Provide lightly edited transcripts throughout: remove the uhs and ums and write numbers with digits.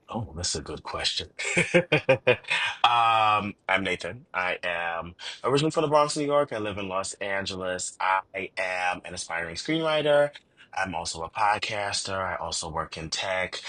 Oh, that's a good question. I'm Nathan. I am originally from the Bronx, New York. I live in Los Angeles. I am an aspiring screenwriter. I'm also a podcaster. I also work in tech.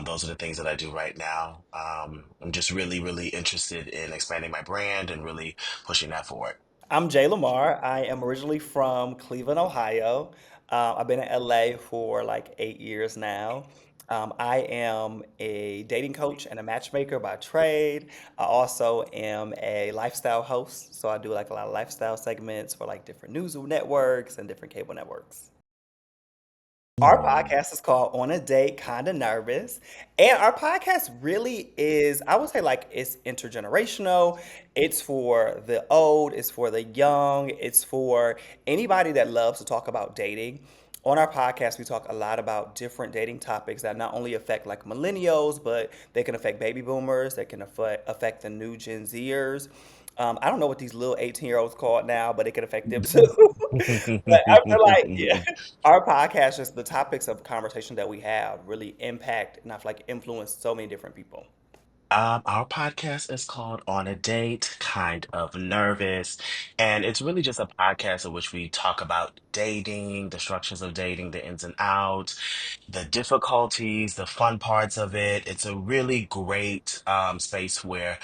Those are the things that I do right now. I'm just really, really interested in expanding my brand and really pushing that forward. I'm Jay Lamar. I am originally from Cleveland, Ohio. I've been in LA for like 8 years now. I am a dating coach and a matchmaker by trade. I also am a lifestyle host, so I do like a lot of lifestyle segments for like different news networks and different cable networks. Our Hmm. podcast is called On a Date, Kinda Nervous. And our podcast really is, I would say, like, it's intergenerational. It's for the old, it's for the young, it's for anybody that loves to talk about dating. On our podcast, we talk a lot about different dating topics that not only affect like millennials, but they can affect baby boomers, they can affect the new Gen Zers. I don't know what these little 18-year-olds call it now, but it can affect them too. But I feel like, yeah, our podcast, just the topics of conversation that we have really impact and I feel like influence so many different people. Our podcast is called On a Date, Kind of Nervous. And it's really just a podcast in which we talk about dating, the structures of dating, the ins and outs, the difficulties, the fun parts of it. It's a really great space where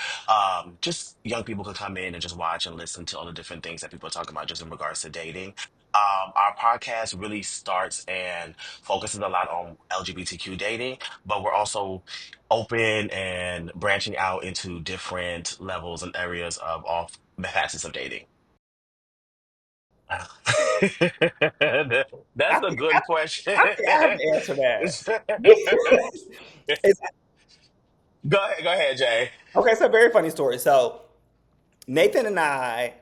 just young people can come in and just watch and listen to all the different things that people are talking about just in regards to dating. Our podcast really starts and focuses a lot on LGBTQ dating, but we're also open and branching out into different levels and areas of all facets of dating. I That's a think good question. I think I have to answer that. It's, Go ahead, Jay. okay, it's a very funny story. So Nathan and I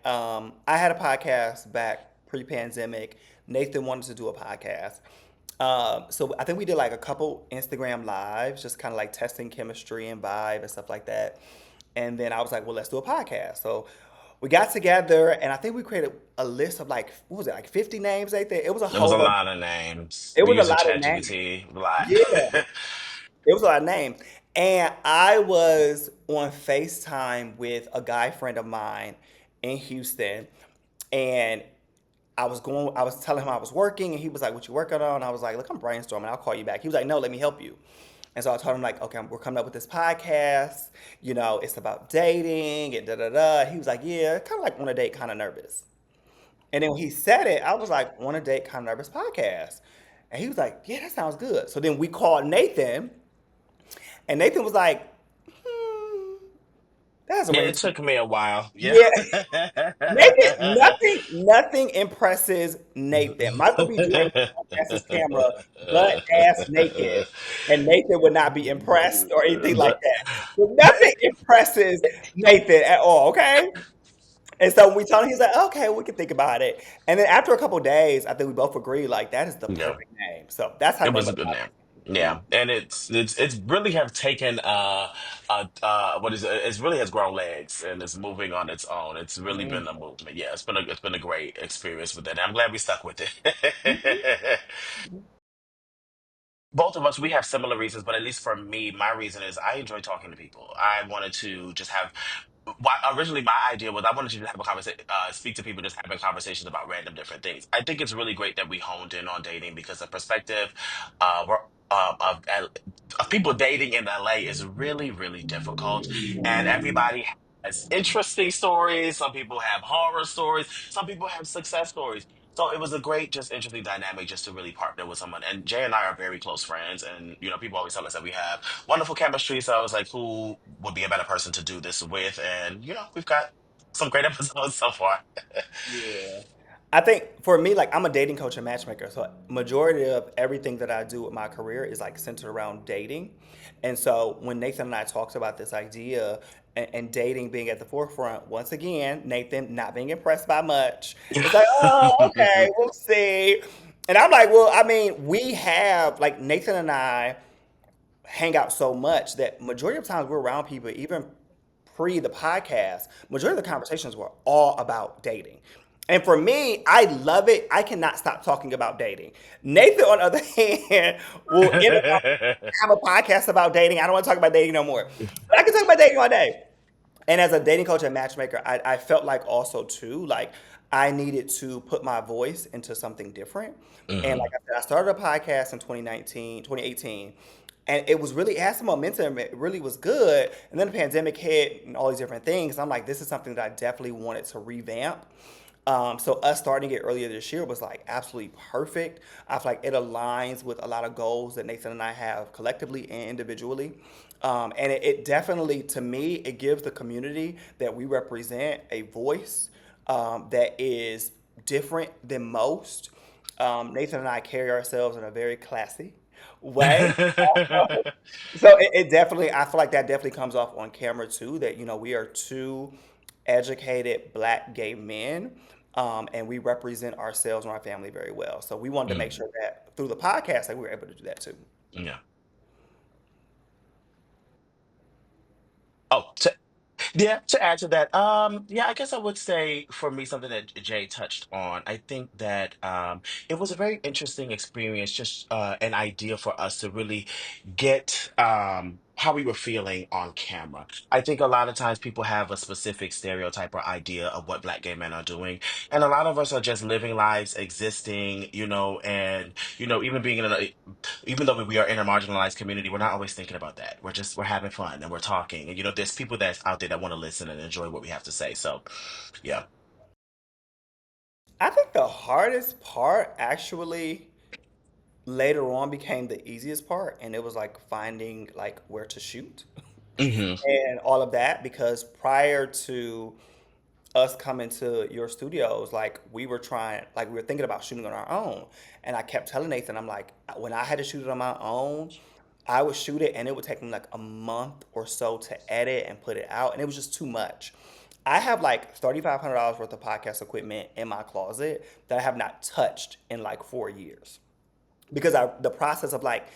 had a podcast back pre-pandemic. Nathan wanted to do a podcast. So I think we did like a couple Instagram lives, just kind of like testing chemistry and vibe and stuff like that. And then I was like, well, let's do a podcast. So we got together and I think we created a list of like, what was it, like 50 names, Nathan? It was a It was whole a bunch. lot of names. It We was a used a lot of chat names. GPT a lot. Yeah, it was a lot of names. And I was on FaceTime with a guy friend of mine in Houston. And I was telling him I was working, and he was like, "What you working on?" I was like, "Look, I'm brainstorming. I'll call you back." He was like, "No, let me help you." And so I told him like, "Okay, we're coming up with this podcast. It's about dating and da da da." He was like, "Yeah, kind of like on a date, kind of nervous." And then when he said it, I was like, "On a date, kind of nervous podcast." And he was like, "Yeah, that sounds good." So then we called Nathan, and Nathan was like, "Hmm, that doesn't Yeah, ring." it took me a while. Yeah. Yeah, nothing impresses Nathan. Michael B. Jordan has his camera butt ass naked, and Nathan would not be impressed or anything like But that. So nothing impresses Nathan at all. Okay, and so when we told him, he's like, "Okay, we can think about it." And then after a couple days, I think we both agreed like that is the yeah. perfect name. So that's how the It name was of a good name. the podcast. Yeah, and it's really have taken what is it? It's really has grown legs and it's moving on its own. It's really Mhm. been a movement. Yeah, it's been a great experience with it. And I'm glad we stuck with Mhm. it. Both of us, we have similar reasons, but at least for me, my reason is I enjoy talking to people. I wanted to just have. Why, originally, my idea was I wanted to just have a conversation, speak to people, just having conversations about random different things. I think it's really great that we honed in on dating because the perspective we're, of people dating in LA is really, really difficult, and everybody has interesting stories. Some people have horror stories. Some people have success stories. So it was a great, just interesting dynamic just to really partner with someone. And Jay and I are very close friends. And, people always tell us that we have wonderful chemistry. So I was like, who would be a better person to do this with? And, we've got some great episodes so far. Yeah. I think for me, like I'm a dating coach and matchmaker. So majority of everything that I do with my career is like centered around dating. And so when Nathan and I talked about this idea and dating being at the forefront, once again, Nathan not being impressed by much. It's like, oh, okay, we'll see. And I'm like, well, I mean, we have like Nathan and I hang out so much that majority of times we're around people, even pre the podcast, majority of the conversations were all about dating. And for me, I love it. I cannot stop talking about dating. Nathan, on the other hand, will end up have a podcast about dating. I don't want to talk about dating no more. But I can talk about dating all day. And as a dating coach and matchmaker, I felt like also too, like I needed to put my voice into something different. And like Hmm. I said, I started a podcast in 2018, and it was really, it had some momentum. It really was good. And then the pandemic hit and all these different things. I'm like, this is something that I definitely wanted to revamp. So us starting it earlier this year was like absolutely perfect. I feel like it aligns with a lot of goals that Nathan and I have collectively and individually. And it definitely, to me, it gives the community that we represent a voice that is different than most. Nathan and I carry ourselves in a very classy way. So it definitely, I feel like that definitely comes off on camera too. That we are two educated Black gay men, and we represent ourselves and our family very well. So we wanted to make Hmm. sure that through the podcast that we were able to do that too. Yeah. Oh, yeah, to add to that, yeah, I guess I would say for me something that Jay touched on. I think that it was a very interesting experience, just an idea for us to really get how we were feeling on camera. I think a lot of times people have a specific stereotype or idea of what Black gay men are doing, and a lot of us are just living lives, existing, and even being in even though we are in a marginalized community, we're not always thinking about that. We're having fun and we're talking. And there's people that's out there that want to listen and enjoy what we have to say. So yeah. I think the hardest part actually later on became the easiest part, and it was like finding like where to shoot Hmm. and all of that because prior to us coming to your studios, like we were thinking about shooting on our own. And I kept telling Nathan, I'm like, when I had to shoot it on my own, I would shoot it and it would take me like a month or so to edit and put it out. And it was just too much. I have like $3,500 worth of podcast equipment in my closet that I have not touched in like 4 years because the process of like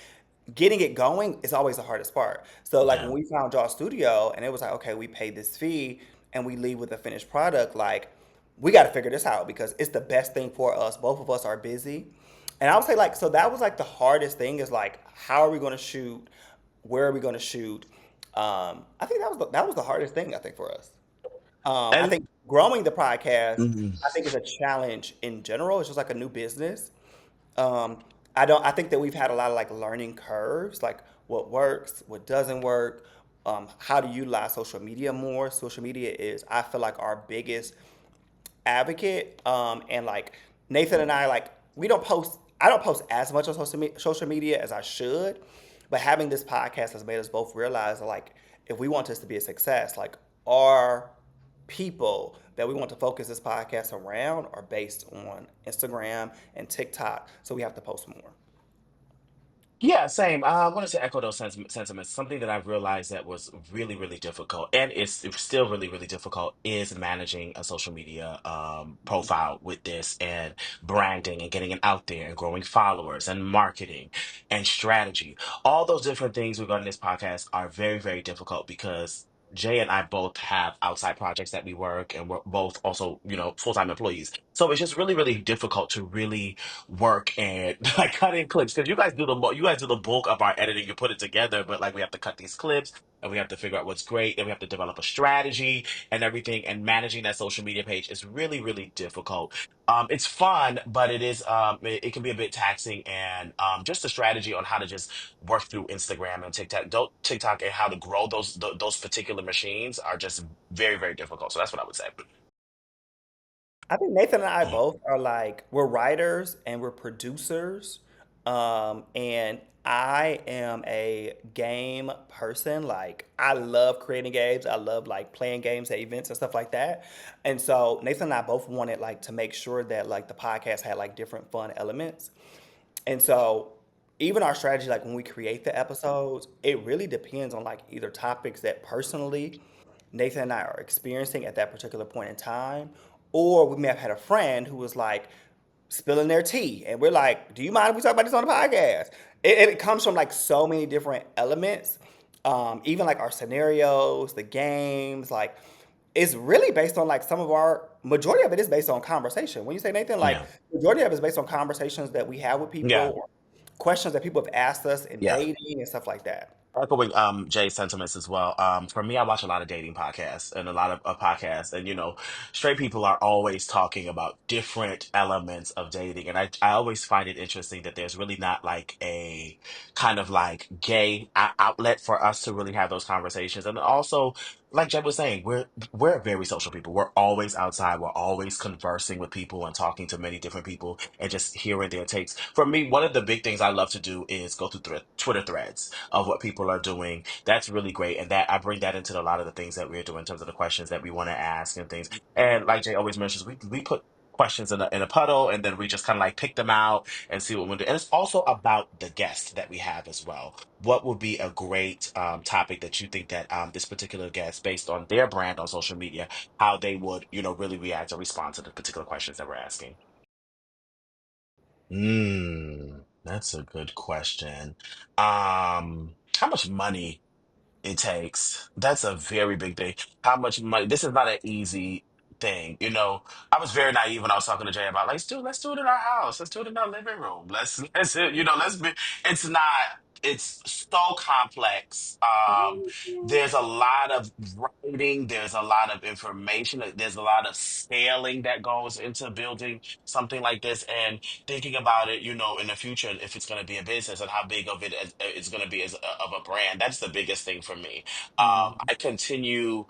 getting it going is always the hardest part. So like when Yeah. we found y'all studio and it was like, okay, we pay this fee and we leave with a finished product, like we got to figure this out because it's the best thing for us. Both of us are busy. And I would say like, so that was like the hardest thing is like, how are we going to shoot? Where are we going to shoot? I think that was the hardest thing I think for us. I And think growing the podcast, mhm. I think is a challenge in general. It's just like a new business. Um, I don't. I think that we've had a lot of like learning curves, like what works, what doesn't work, how to utilize social media more. Social media is, I feel like, our biggest advocate. And like Nathan and I, like we don't post. I don't post as much on social media as I should, but having this podcast has made us both realize that like if we want this to be a success, like our people that we want to focus this podcast around are based on Instagram and TikTok. So we have to post more. Yeah, same. I wanted to echo those sentiments. Something that I've realized that was really, really difficult, and it's still really, really difficult, is managing a social media profile with this and branding and getting it out there and growing followers and marketing and strategy. All those different things regarding this podcast are very, very difficult because Jay and I both have outside projects that we work, and we're both also, full-time employees. So it's just really, really difficult to really work and like cutting clips because you guys do the bulk of our editing. You put it together, but like we have to cut these clips and we have to figure out what's great. And we have to develop a strategy and everything. And managing that social media page is really, really difficult. It's fun, but it can be a bit taxing. And just the strategy on how to just work through Instagram and TikTok and how to grow those particular machines are just very, very difficult. So that's what I would say. I think Nathan and I Mhm. both are like we're writers and we're producers. And I am a game person. Like I love creating games. I love like playing games at events and stuff like that. And so Nathan and I both wanted like to make sure that like the podcast had like different fun elements. And so even our strategy, like when we create the episodes, it really depends on like either topics that personally Nathan and I are experiencing at that particular point in time, or we may have had a friend who was like spilling their tea, and we're like, "Do you mind if we talk about this on the podcast?" It comes from like so many different elements, even like our scenarios, the games, like it's really based on like some of our majority of it is based on conversation. When you say Nathan, like Yeah. majority of it is based on conversations that we have with Yeah. people, or questions that people have asked us in Yeah. dating and stuff like that. Echoing Jay's sentiments as well. For me, I watch a lot of dating podcasts and a lot of podcasts, and straight people are always talking about different elements of dating, and I always find it interesting that there's really not like a kind of like gay outlet for us to really have those conversations, and also. Like Jay was saying, we're very social people. We're always outside. We're always conversing with people and talking to many different people and just hearing their takes. For me, one of the big things I love to do is go through Twitter threads of what people are doing. That's really great. And that I bring that into a lot of the things that we're doing in terms of the questions that we want to ask and things. And like Jay always mentions, we put questions in a puddle and then we just kind of like pick them out and see what we do. And it's also about the guest that we have as well. What would be a great topic that you think that this particular guest, based on their brand on social media, how they would, really react or respond to the particular questions that we're asking? That's a good question. How much money it takes. That's a very big thing. How much money? This is not an easy thing. I was very naive when I was talking to Jay about like, let's do it in our house. Let's do it in our living room. Let's be. It's not. It's so complex. There's a lot of writing. There's a lot of information. There's a lot of scaling that goes into building something like this, and thinking about it, in the future, if it's going to be a business and how big of it's going to be of a brand. That's the biggest thing for me. Mhm.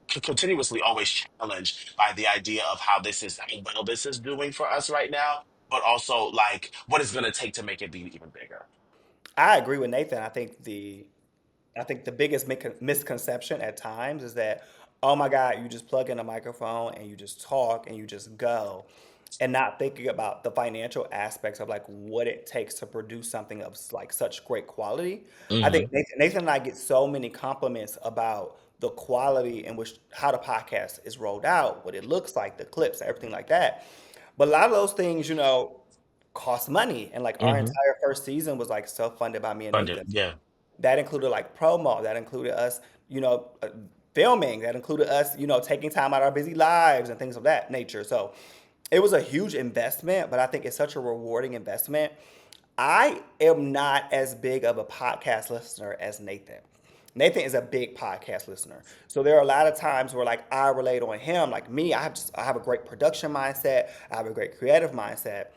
I'm continuously always challenged by the idea of how well this is doing for us right now, but also like what it's going to take to make it be even bigger. I agree with Nathan. I think the biggest misconception at times is that, oh my God, you just plug in a microphone and you just talk and you just go, and not thinking about the financial aspects of like what it takes to produce something of like such great quality. I think Hmm. Nathan and I get so many compliments about the quality in which how the podcast is rolled out, what it looks like, the clips, everything like that. But a lot of those things, cost money. And like our Hmm. entire first season was like self-funded by me and Funded, Nathan. yeah. That included like promo. That included us, you know, uh, filming. That included us, taking time out of our busy lives and things of that nature. So it was a huge investment, but I think it's such a rewarding investment. I am not as big of a podcast listener as Nathan. Nathan is a big podcast listener. So there are a lot of times where like I relate on him. Like me, I have a great production mindset. I have a great creative mindset.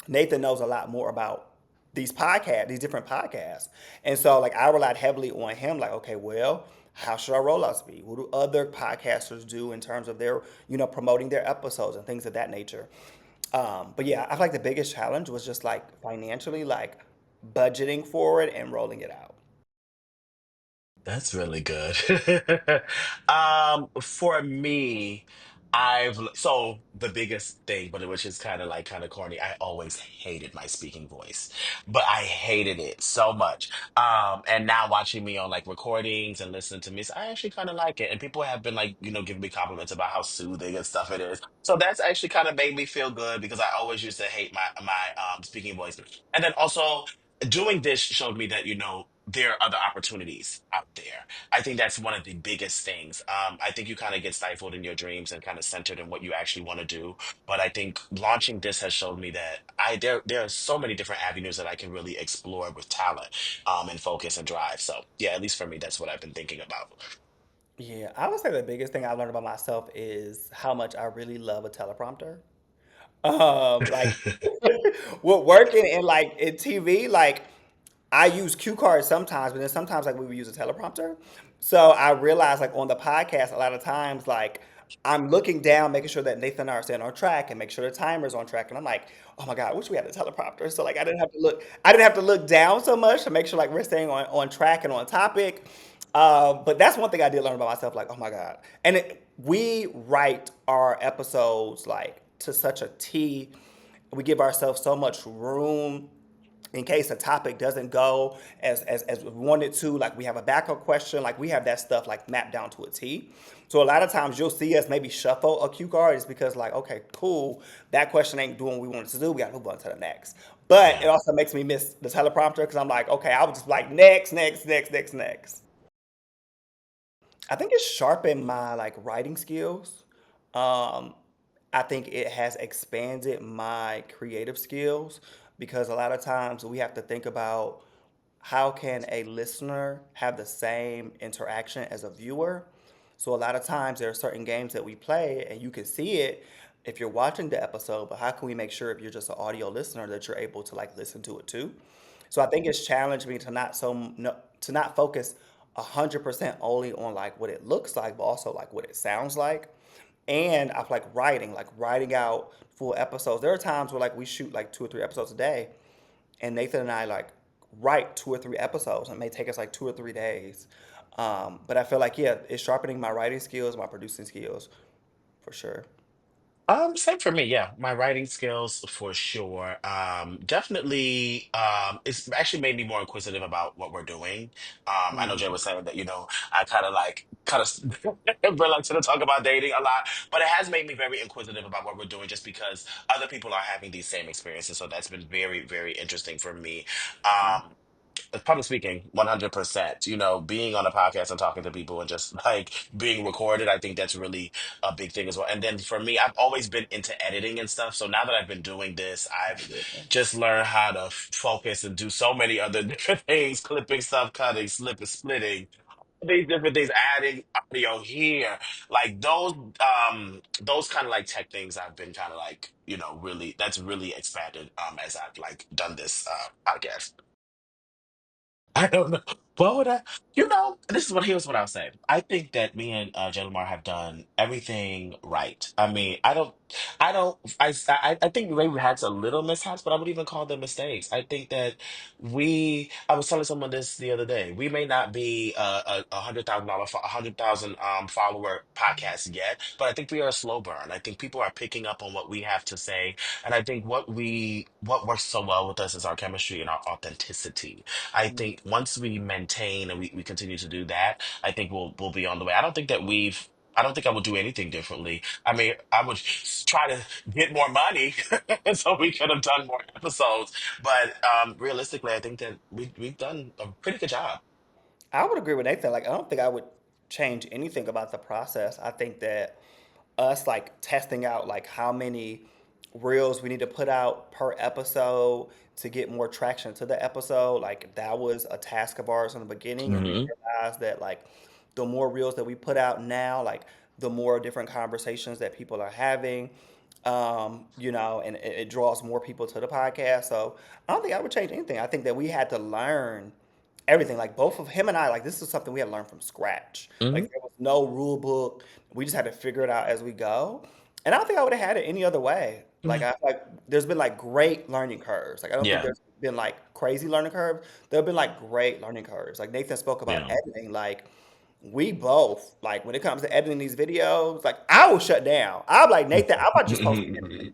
Nathan knows a lot more about these different podcasts. And so like I relied heavily on him, like, okay, well, how should our rollouts be? What do other podcasters do in terms of their, promoting their episodes and things of that nature? But yeah, I feel like the biggest challenge was just like financially, like budgeting for it and rolling it out. That's really good. For me, so the biggest thing, but which is kind of corny. I always hated my speaking voice, but I hated it so much. And now watching me on like recordings and listening to me, so I actually kind of like it. And people have been like, giving me compliments about how soothing and stuff it is. So that's actually kind of made me feel good because I always used to hate my speaking voice. And then also doing this showed me that there are other opportunities out there. I think that's one of the biggest things. I think you kind of get stifled in your dreams and kind of centered in what you actually want to do. But I think launching this has shown me that there are so many different avenues that I can really explore with talent, and focus and drive. So yeah, at least for me, that's what I've been thinking about. Yeah, I would say the biggest thing I learned about myself is how much I really love a teleprompter. Like with working in like in TV, like I use cue cards sometimes, but then sometimes like we would use a teleprompter. So I realized like on the podcast a lot of times like I'm looking down, making sure that Nathan and I are staying on track and make sure the timer's on track. And I'm like, oh my God, I wish we had a teleprompter. So like I didn't have to look down so much to make sure like we're staying on track and on topic. But that's one thing I did learn about myself, like, oh my God. And we write our episodes like to such a T. We give ourselves so much room in case a topic doesn't go as we wanted to. Like we have a backup question, like we have that stuff like mapped down to a T. So a lot of times you'll see us maybe shuffle a cue card is because like, okay, cool, that question ain't doing what we wanted to do. We got to move on to the next. But Yeah. it also makes me miss the teleprompter because I'm like, okay, I was just like next, next, next, next, next. I think it's sharpened my like writing skills. Um, I think it has expanded my creative skills because a lot of times we have to think about how can a listener have the same interaction as a viewer. So a lot of times there are certain games that we play and you can see it if you're watching the episode, but how can we make sure if you're just an audio listener that you're able to like listen to it too? So I think it's challenged me to not no, to not focus 100% only on like what it looks like, but also like what it sounds like. And I like writing out full episodes. There are times where like we shoot like 2 or 3 episodes a day, and Nathan and I like write 2 or 3 episodes. It may take us like 2 or 3 days. But I feel like yeah, it's sharpening my writing skills, my producing skills for sure. Same for me, yeah. My writing skills for sure. Definitely, it's actually made me more inquisitive about what we're doing. I know Jay Mhm. was saying that, I kind of reluctant to talk about dating a lot, but it has made me very inquisitive about what we're doing just because other people are having these same experiences. So that's been very, very interesting for me. Um, Public speaking, 100%. Being on a podcast and talking to people and just like being recorded, I think that's really a big thing as well. And then for me, I've always been into editing and stuff. So now that I've been doing this, I've just learned how to focus and do so many other different things, clipping stuff, cutting, splitting, these different things, adding audio here. Like those kind of like tech things I've been kind of like, really that's really expanded as I've like done this podcast. I don't know. What would I? This is what here's what I'll say. I think that me and Lamar have done everything right. I mean, I don't, I think maybe we had some little mishaps, but I would even call them mistakes. I think that I was telling someone this the other day. We may not be a $100,000, 100,000 follower podcast yet, but I think we are a slow burn. I think people are picking up on what we have to say, and I think what works so well with us is our chemistry and our authenticity. I Mhm. think once we maintain and we continue to do that, I think we'll be on the way. I don't think I would do anything differently. I mean, I would try to get more money so we could have done more episodes. But realistically, I think that we've done a pretty good job. I would agree with Nathan. Like, I don't think I would change anything about the process. I think that us like testing out like how many reels we need to put out per episode to get more traction to the episode, like that was a task of ours in the beginning, and we Hmm. realized that like the more reels that we put out now, like the more different conversations that people are having, and it draws more people to the podcast. So I don't think I would change anything. I think that we had to learn everything. Like both of him and I, like this is something we had to learn from scratch. Hmm. Like there was no rule book. We just had to figure it out as we go. And I don't think I would have had it any other way. Like Yeah. I like there's been like great learning curves. Like I don't think Yeah. there's been like crazy learning curves. There have been like great learning curves. Like Nathan spoke about Yeah. editing. Like we both like when it comes to editing these videos, like I will shut down. I'm like Nathan, I'm about to just post the video.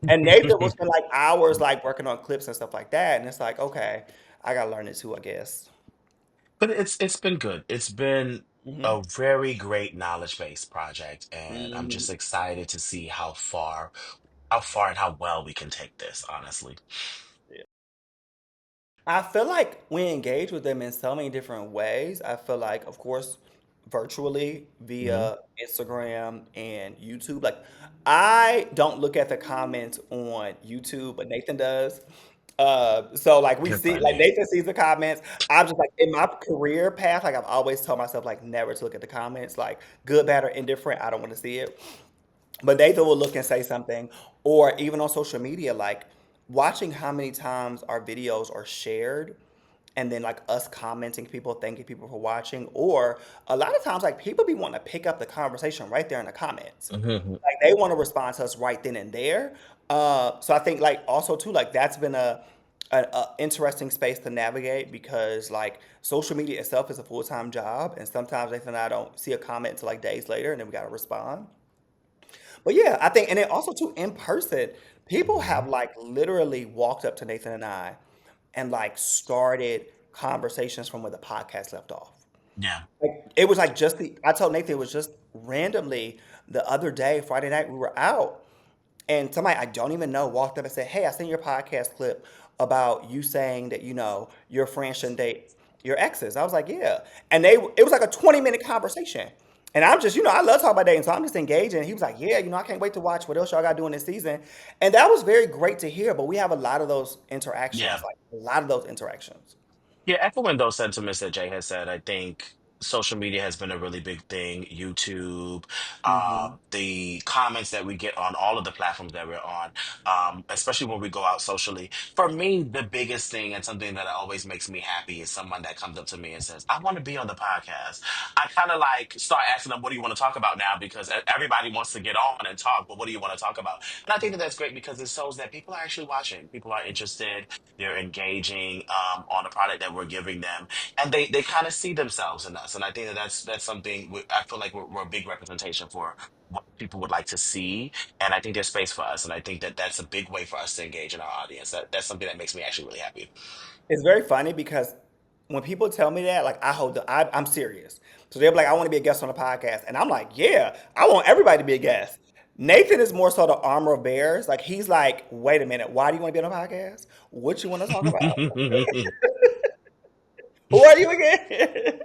And Nathan will spend like hours like working on clips and stuff like that. And it's like, okay, I gotta learn it too, I guess. But it's been good. It's been Hmm. a very great knowledge-based project, and I'm just Hmm. excited to see how far and how well we can take this, honestly. I feel like we engage with them in so many different ways. I feel like, of course, virtually Hmm. via Instagram and YouTube. Like, I don't look at the comments on YouTube, but Nathan does. So like we You're see, like funny. Nathan sees the comments. I'm just like in my career path, like I've always told myself like never to look at the comments, like good, bad, or indifferent. I don't want to see it. But Nathan will look and say something, or even on social media, like watching how many times our videos are shared, and then like us commenting people, thanking people for watching, or a lot of times like people be wanting to pick up the conversation right there in the comments. Hmm. Like they want to respond to us right then and there. So I think like also too like that's been a interesting space to navigate because like social media itself is a full time job, and sometimes Nathan and I don't see a comment until like days later, and then we got to respond. But yeah, I think, and then also too in person, people have Hmm. like literally walked up to Nathan and I and like started conversations from where the podcast left off. Yeah. Like it was like I told Nathan it was just randomly the other day, Friday night, we were out and somebody I don't even know walked up and said, "Hey, I seen your podcast clip about you saying that, your friend shouldn't date." your exes. I was like, yeah. And it was like a 20-minute conversation. And I'm just, I love talking about dating. So I'm just engaging. He was like, yeah, I can't wait to watch what else y'all got doing this season. And that was very great to hear. But we have a lot of those Yeah. interactions, like a lot of those interactions. Yeah, echoing those sentiments that Jay has said, I think social media has been a really big thing. YouTube, Hmm. the comments that we get on all of the platforms that we're on, especially when we go out socially. For me, the biggest thing and something that always makes me happy is someone that comes up to me and says, "I want to be on the podcast." I kind of like start asking them, "What do you want to talk about now?" Because everybody wants to get on and talk, but what do you want to talk about? And I think that that's great because it shows that people are actually watching, people are interested, they're engaging on the product that we're giving them, and they kind of see themselves in us. And I think that that's something I feel like we're a big representation for what people would like to see. And I think there's space for us. And I think that that's a big way for us to engage in our audience. That's something that makes me actually really happy. It's very funny because when people tell me that, like I'm serious. So they're like, I want to be a guest on the podcast. And I'm like, yeah, I want everybody to be a guest. Nathan is more so the armor of bears. Like he's like, wait a minute, why do you want to be on a podcast? What you want to talk about? Who are you again?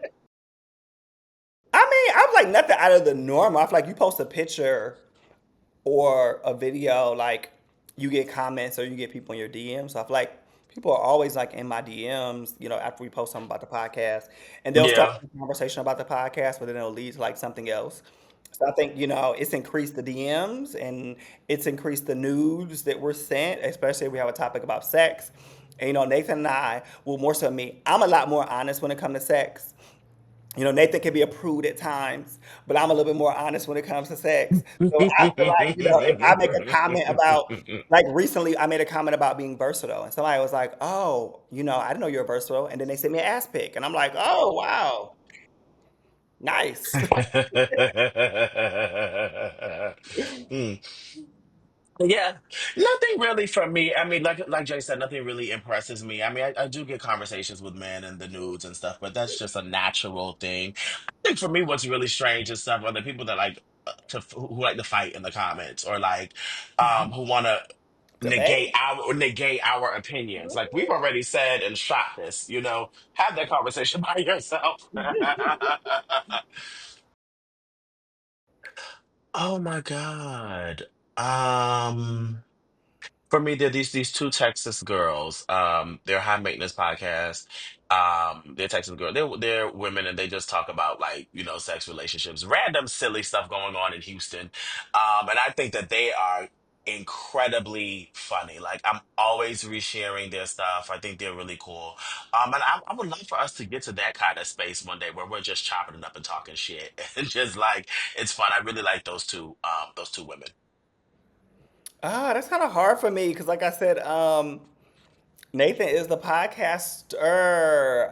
I mean, I'm like nothing out of the norm. I feel like you post a picture or a video, like you get comments or you get people in your DMs. So I feel like people are always like in my DMs, after we post something about the podcast, and they'll start Yeah. a conversation about the podcast, but then it'll lead to like something else. So I think, it's increased the DMs and it's increased the nudes that we're sent, especially if we have a topic about sex. And Nathan and I, well, more so me, I'm a lot more honest when it comes to sex. Nathan can be a prude at times, but I'm a little bit more honest when it comes to sex. So I feel like, if I make a comment about, like recently, I made a comment about being versatile, and somebody was like, "Oh, I didn't know you're versatile," and then they sent me an ass pic, and I'm like, "Oh, wow, nice." Mm. Yeah, nothing really for me. I mean, like Jay said, nothing really impresses me. I mean, I do get conversations with men and the nudes and stuff, but that's just a natural thing. I think for me, what's really strange is stuff are the people that like who like to fight in the comments or like who want to Debate. negate our opinions. Like we've already said and shot this, have that conversation by yourself. Oh my God. Um. For me, they're these two Texas girls. They're high maintenance podcast. They're Texas girls. They're women, and they just talk about like sex, relationships, random silly stuff going on in Houston. And I think that they are incredibly funny. Like I'm always resharing their stuff. I think they're really cool. And I would love for us to get to that kind of space one day where we're just chopping it up and talking shit and just like it's fun. I really like those two women. That's kind of hard for me because, like I said, Nathan is the podcaster.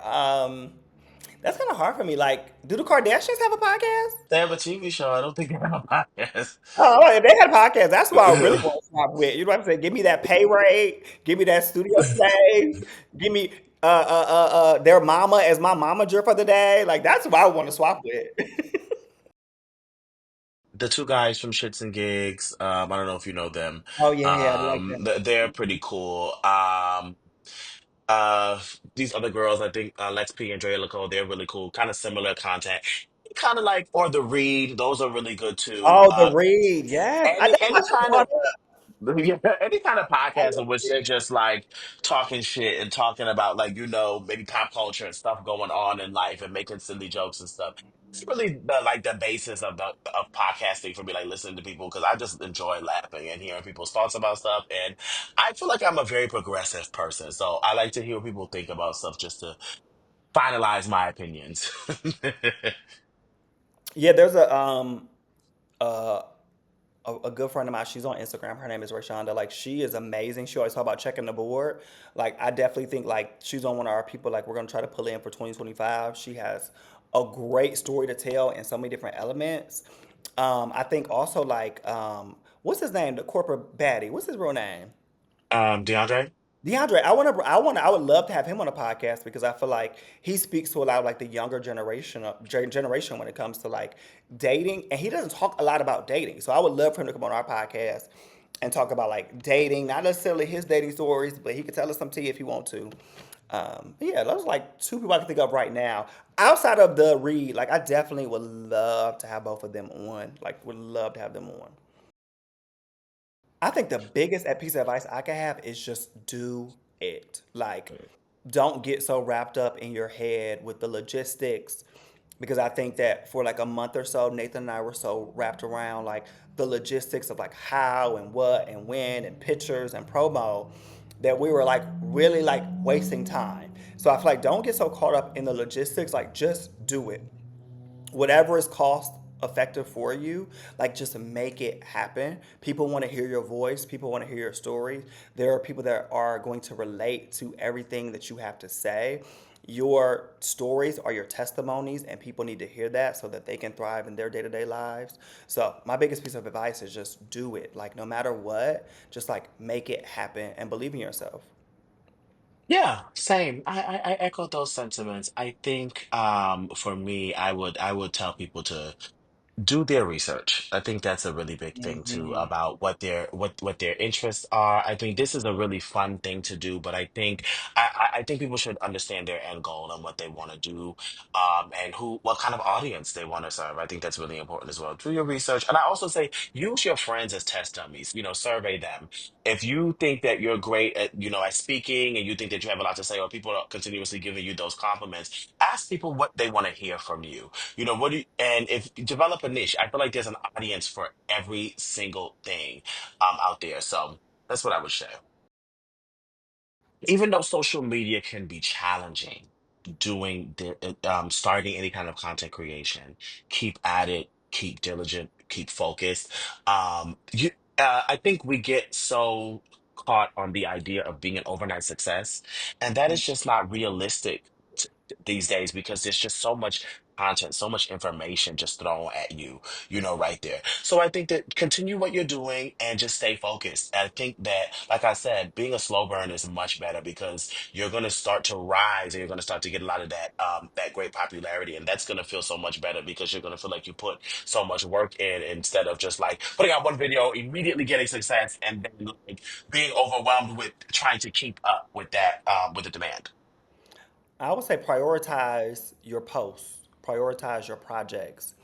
That's kind of hard for me. Like, do the Kardashians have a podcast? They have a TV show. I don't think they have a podcast. Oh, if they had a podcast, that's what I really want to swap with. You know what I'm saying? Give me that pay rate, give me that studio space, give me their mama as my momager for the day. Like that's what I want to swap with. The two guys from Shits and Gigs. I don't know if you know them. Oh yeah, I like them. They're pretty cool. These other girls, I think Lex P and Drea Lacole, they're really cool. Kind of similar content. Kind of like or the Read. Those are really good too. Oh, the read, yes. That's my Any shit kind brought of up. yeah, any kind of I podcast in love which they're it. just like talking shit and talking about like maybe pop culture and stuff going on in life and making silly jokes and stuff. It's really the basis of the of podcasting for me, like listening to people because I just enjoy laughing and hearing people's thoughts about stuff. And I feel like I'm a very progressive person, so I like to hear what people think about stuff just to finalize my opinions. Yeah, there's uh, a good friend of mine. She's on Instagram. Her name is Rashonda. Like she is amazing. She always talk about checking the board. Like I definitely think like she's on one of our people. Like we're gonna try to pull in for 2025. She has a great story to tell in so many different elements. I think also like what's his name? The corporate baddie. What's his real name? DeAndre. DeAndre, I would love to have him on a podcast because I feel like he speaks to a lot of like the younger generation when it comes to like dating, and he doesn't talk a lot about dating. So I would love for him to come on our podcast and talk about like dating, not necessarily his dating stories, but he could tell us some tea if he want to. Yeah, those are like two people I can think of right now. Outside of the Reed, like I definitely would love to have both of them on. Like, would love to have them on. I think the biggest piece of advice I can have is just do it. Like, don't get so wrapped up in your head with the logistics, because I think that for like a month or so, Nathan and I were so wrapped around like the logistics of like how and what and when and pictures and promo, that we were like really like wasting time. So I feel like don't get so caught up in the logistics. Like, just do it, whatever is cost effective for you. Like, just make it happen. People want to hear your voice, people want to hear your story. There are people that are going to relate to everything that you have to say. Your stories are your testimonies, and people need to hear that so that they can thrive in their day-to-day lives. So my biggest piece of advice is just do it. Like, no matter what, just like make it happen and believe in yourself. Yeah, same. I echo those sentiments. I think for me, I would tell people to do their research. I think that's a really big thing too Hmm. about what their interests are. I think this is a really fun thing to do, but I think people should understand their end goal and what they want to do, and who what kind of audience they want to serve. I think that's really important as well. Do your research, and I also say use your friends as test dummies. Survey them. If you think that you're great at at speaking, and you think that you have a lot to say, or people are continuously giving you those compliments, ask people what they want to hear from you. And if you develop a niche, I feel like there's an audience for every single thing out there. So that's what I would share. Even though social media can be challenging, starting any kind of content creation, keep at it, keep diligent, keep focused. I think we get so caught on the idea of being an overnight success, and that is just not realistic these days, because there's just so much content, so much information just thrown at you, right there. So I think that continue what you're doing and just stay focused. I think that, like I said, being a slow burn is much better, because you're going to start to rise and you're going to start to get a lot of that great popularity. And that's going to feel so much better, because you're going to feel like you put so much work in, instead of just like putting out one video, immediately getting success, and then like being overwhelmed with trying to keep up with with the demand. I would say prioritize your posts, prioritize your projects.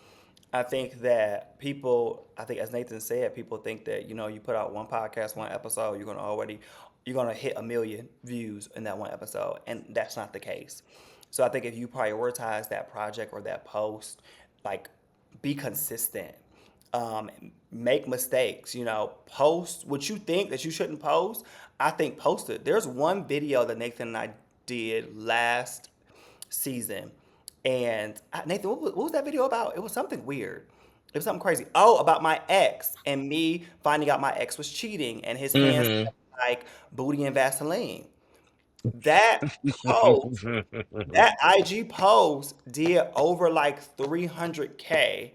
I think that people, I think as Nathan said, people think that, you put out one podcast, one episode, you're gonna hit a million views in that one episode. And that's not the case. So I think if you prioritize that project or that post, like, be consistent. Um, Make mistakes, post what you think that you shouldn't post. I think post it. There's one video that Nathan and I did last season. And Nathan, what was that video about? It was something weird. It was something crazy. Oh, about my ex and me finding out my ex was cheating and his hands Hmm. smelled like booty and Vaseline. That post, that IG post did over like 300K.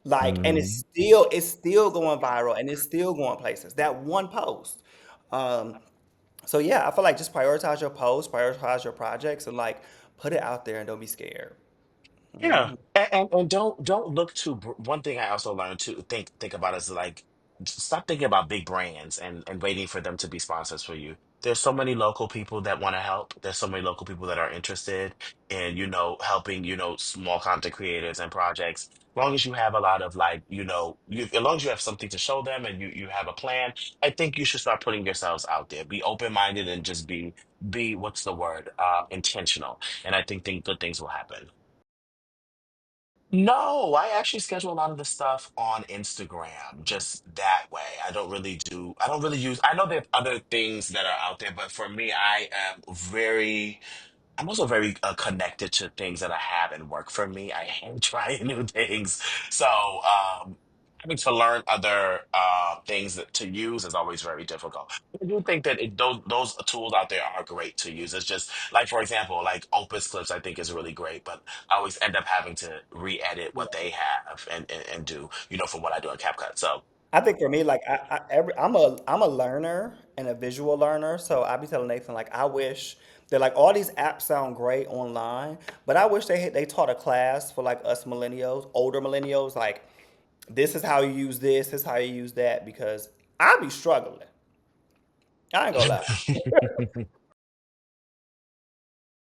Like, and Hmm. it's still going viral and it's still going places. That one post. Um, so yeah, I feel like just prioritize your posts, prioritize your projects, and like put it out there and don't be scared. Yeah, Hmm. and don't look too. One thing I also learned to think about is like, stop thinking about big brands and waiting for them to be sponsors for you. There's so many local people that want to help. There's so many local people that are interested in helping small content creators and projects. As long as you have a lot of like as long as you have something to show them, and you have a plan, I think you should start putting yourselves out there. Be open minded, and just be what's the word, intentional. And I think good things will happen. No, I actually schedule a lot of the stuff on Instagram just that way. I don't really use, I know there are other things that are out there, but for me, I'm also very connected to things that I have and work for me. I hate trying new things. So, having to learn other things to use is always very difficult. I do think that those tools out there are great to use. It's just like, for example, like Opus Clips, I think is really great, but I always end up having to re-edit what they have and do, for what I do in CapCut. So, I think for me, like I'm a learner and a visual learner, so I be telling Nathan like I wish that like all these apps sound great online, but I wish they taught a class for like us millennials, older millennials, like this is how you use this is how you use that, because I be struggling. I ain't gonna lie.